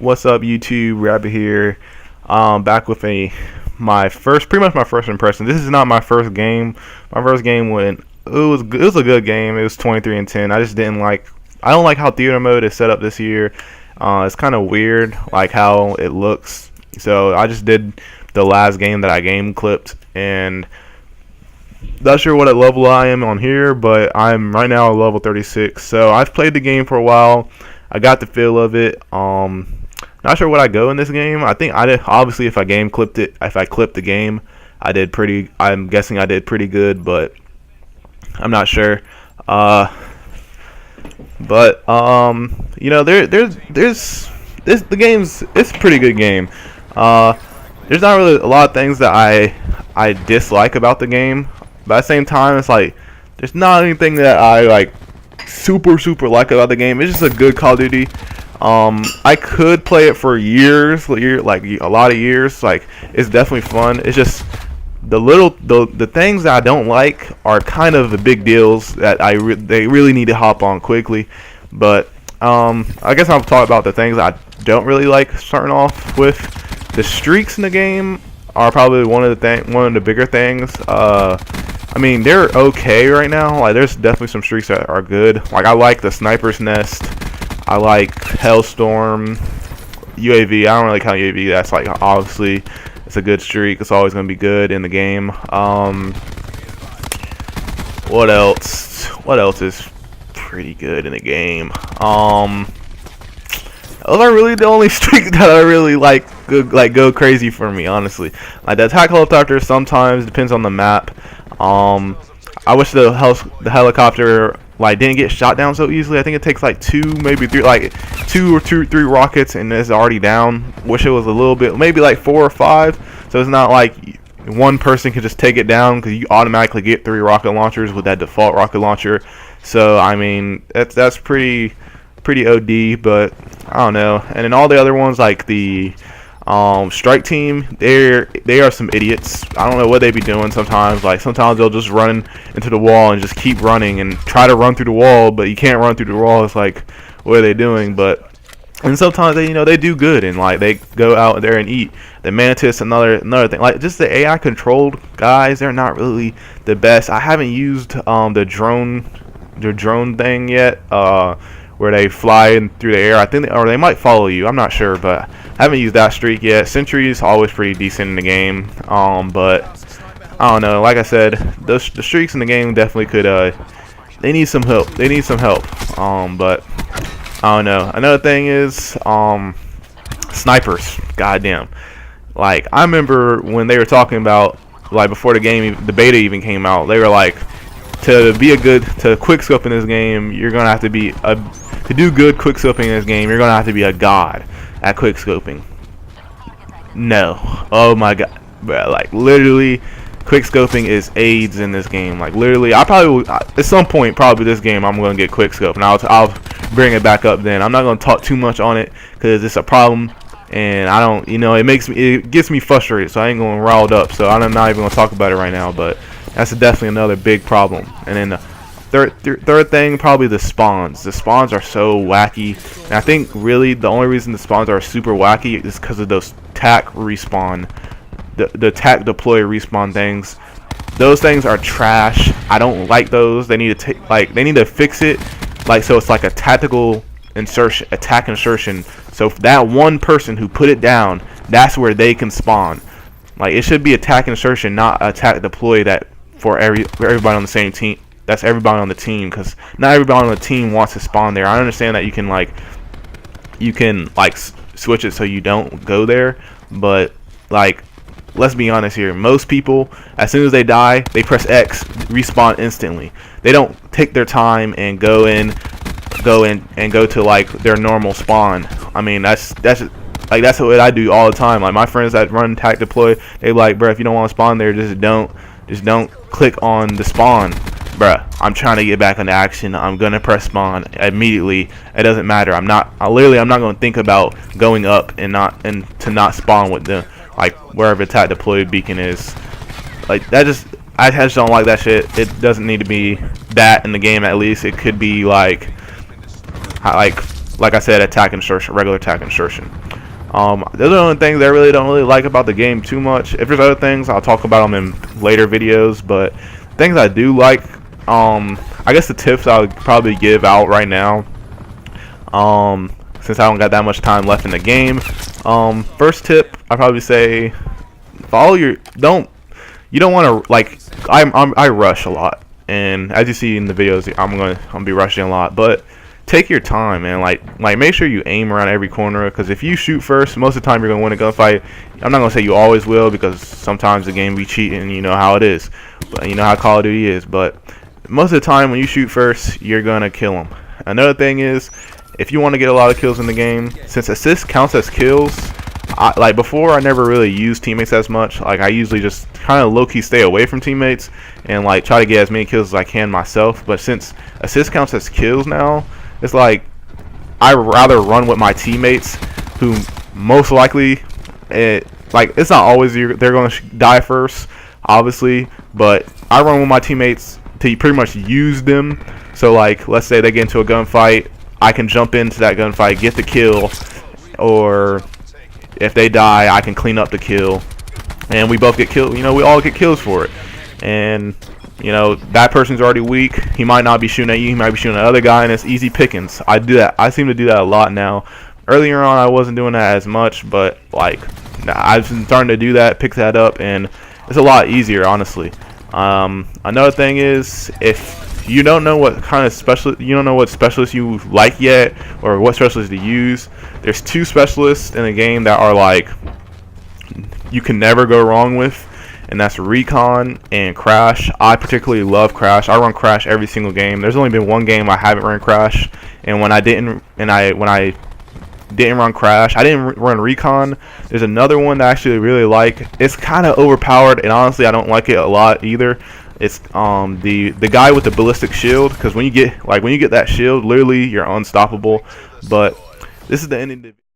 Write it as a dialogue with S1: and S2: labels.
S1: What's up, YouTube? Rabbit here. Back with pretty much my first impression. This is not my first game. My first game it was a good game. It was 23-10. I don't like how theater mode is set up this year. It's kind of weird, like how it looks. So I just did the last game that I game clipped, and not sure what level I am on here, but I'm right now at level 36. So I've played the game for a while. I got the feel of it. Not sure what I go in this game. I think I did. Obviously, if I clipped the game, I'm guessing I did pretty good, but I'm not sure. It's a pretty good game. There's not really a lot of things that I dislike about the game, but at the same time, it's like there's not anything that I like super like about the game. It's just a good Call of Duty. I could play it for years, like a lot of years. Like, it's definitely fun. It's just the things that I don't like are kind of the big deals that they really need to hop on quickly. But I guess I'll talk about the things I don't really like. Starting off with the streaks in the game are probably one of the bigger things. I mean, they're okay right now. Like, there's definitely some streaks that are good. Like, I like the Sniper's Nest. I like Hellstorm, UAV. I don't really count UAV. That's like, obviously it's a good streak. It's always going to be good in the game. What else? What else is pretty good in the game? Those are really the only streaks that I really like go crazy for me, honestly. Like, the attack helicopter sometimes depends on the map. I wish the helicopter didn't get shot down so easily. I think it takes like two or three rockets and it's already down. Wish it was a little bit, maybe like 4 or 5. So it's not like one person can just take it down, because you automatically get 3 rocket launchers with that default rocket launcher. So I mean, that's pretty OD, but I don't know. And then all the other ones, like the strike team, they are some idiots. I don't know what they be doing sometimes. Like, sometimes they'll just run into the wall and just keep running and try to run through the wall, but you can't run through the wall. It's like, what are they doing? And sometimes they do good, and like they go out there and eat. The Mantis, another thing. Like, just the AI controlled guys, they're not really the best. I haven't used the drone thing yet, where they fly through the air. I think or they might follow you. I'm not sure, but I haven't used that streak yet. Sentry is always pretty decent in the game, but I don't know. Like I said, the streaks in the game definitely could. They need some help. But I don't know. Another thing is snipers. Goddamn. Like, I remember when they were talking about, like, before the beta even came out, they were like, to quick scope in this game, you're gonna have to be to do good quick scoping in this game, you're gonna have to be a god at quick scoping. No. Oh my god, bro. Like, literally, quick scoping is AIDS in this game. Like, literally, I probably at some point, probably this game, I'm gonna get quick scope, and I'll bring it back up then. I'm not gonna talk too much on it because it's a problem, and I don't, it gets me frustrated, so I ain't gonna riled up. So I'm not even gonna talk about it right now, but that's definitely another big problem. And then the third thing, probably the spawns. The spawns are so wacky, and I think really the only reason the spawns are super wacky is because of those TAC respawn, the TAC deploy respawn things. Those things are trash. I don't like those. They need to fix it, like, so it's like a tactical insertion, attack insertion. So if that one person who put it down, that's where they can spawn. Like, it should be attack insertion, not attack deploy that for everybody on the same team. That's everybody on the team, because not everybody on the team wants to spawn there. I understand that you can switch it so you don't go there, but like, let's be honest here. Most people, as soon as they die, they press X, respawn instantly. They don't take their time and go to like their normal spawn. I mean, that's what I do all the time. Like, my friends that run tac deploy, they like, bro, if you don't want to spawn there, just don't click on the spawn. Bruh, I'm trying to get back into action. I'm gonna press spawn immediately. It doesn't matter. I'm not gonna think about going up and to not spawn with the, like, wherever attack deploy beacon is. Like, I just don't like that shit. It doesn't need to be that in the game. At least it could be like like I said, attack insertion, regular attack insertion. Those are the only things I really don't really like about the game too much. If there's other things, I'll talk about them in later videos. But things I do like, I guess the tips I would probably give out right now, since I don't got that much time left in the game. First tip, I'd probably say follow your you don't want to, like, I rush a lot, and as you see in the videos, I'm gonna be rushing a lot, but take your time, man. Like make sure you aim around every corner, because if you shoot first, most of the time you're gonna win a gunfight. I'm not gonna say you always will, because sometimes the game be cheating, you know how it is, but you know how Call of Duty is. But most of the time when you shoot first, you're gonna kill them. Another thing is, if you want to get a lot of kills in the game, since assist counts as kills, like before, I never really used teammates as much. Like I usually just kind of low-key stay away from teammates and like try to get as many kills as I can myself. But since assist counts as kills now, it's like I rather run with my teammates, who most likely, it's not always they're going to die first, obviously, but I run with my teammates to pretty much use them. So like, let's say they get into a gunfight, I can jump into that gunfight, get the kill, or if they die, I can clean up the kill, and we both get killed. You know, we all get kills for it. And you know, that person's already weak. He might not be shooting at you. He might be shooting at other guy, and it's easy pickings. I do that. I seem to do that a lot now. Earlier on, I wasn't doing that as much, but like I've been starting to do that, pick that up, and it's a lot easier, honestly. Another thing is, if you don't know what kind of specialist you like yet, or what specialist to use, there's two specialists in the game that are like you can never go wrong with, and that's Recon and Crash. I particularly love Crash. I run Crash every single game. There's only been one game I haven't run Crash, and when I didn't run Crash, I didn't run Recon. There's another one that I actually really like. It's kind of overpowered, and honestly, I don't like it a lot either. It's the guy with the ballistic shield, because when you get that shield, literally you're unstoppable. But this is the ending.